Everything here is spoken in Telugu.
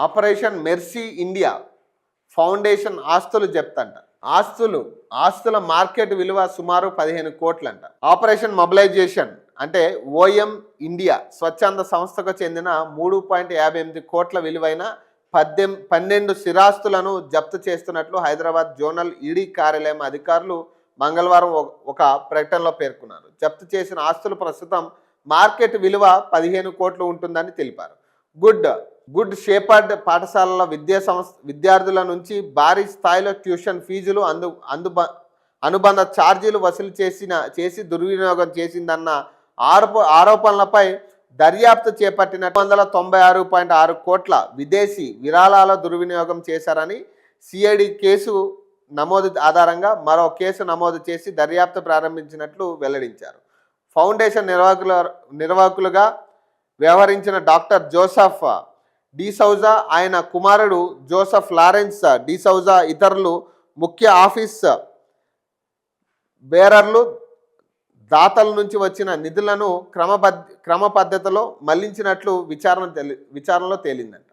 ఆపరేషన్ మెర్సీ ఇండియా ఫౌండేషన్ ఆస్తులు జప్తంట. ఆస్తుల మార్కెట్ విలువ సుమారు 15 కోట్లంట. ఆపరేషన్ మొబిలైజేషన్ అంటే ఓఎం ఇండియా స్వచ్ఛంద సంస్థకు చెందిన 3.58 కోట్ల విలువైన 12 స్థిరాస్తులను జప్తు చేస్తున్నట్లు హైదరాబాద్ జోనల్ ఈడీ కార్యాలయం అధికారులు మంగళవారం ఒక ప్రకటనలో పేర్కొన్నారు. జప్తు చేసిన ఆస్తులు ప్రస్తుతం మార్కెట్ విలువ 15 కోట్లు ఉంటుందని తెలిపారు. గుడ్ షేపర్డ్ పాఠశాలల విద్యార్థుల నుంచి భారీ స్థాయిలో ట్యూషన్ ఫీజులు అనుబంధ ఛార్జీలు వసూలు చేసి దుర్వినియోగం చేసిందన్న ఆరోపణలపై దర్యాప్తు చేపట్టిన 196.6 కోట్ల విదేశీ విరాళాల దుర్వినియోగం చేశారని సిఐడి కేసు నమోదు ఆధారంగా మరో కేసు నమోదు చేసి దర్యాప్తు ప్రారంభించినట్లు వెల్లడించారు. ఫౌండేషన్ నిర్వాహకులుగా వ్యవహరించిన డాక్టర్ జోసెఫ్ డిసౌజా, ఆయన కుమారుడు జోసెఫ్ లారెన్స్ డిసౌజా ఇతరులు ముఖ్య ఆఫీస్ బేరర్లు దాతల నుంచి వచ్చిన నిధులను క్రమ పద్ధతిలో మళ్లించినట్లు విచారణలో తేలిందంట.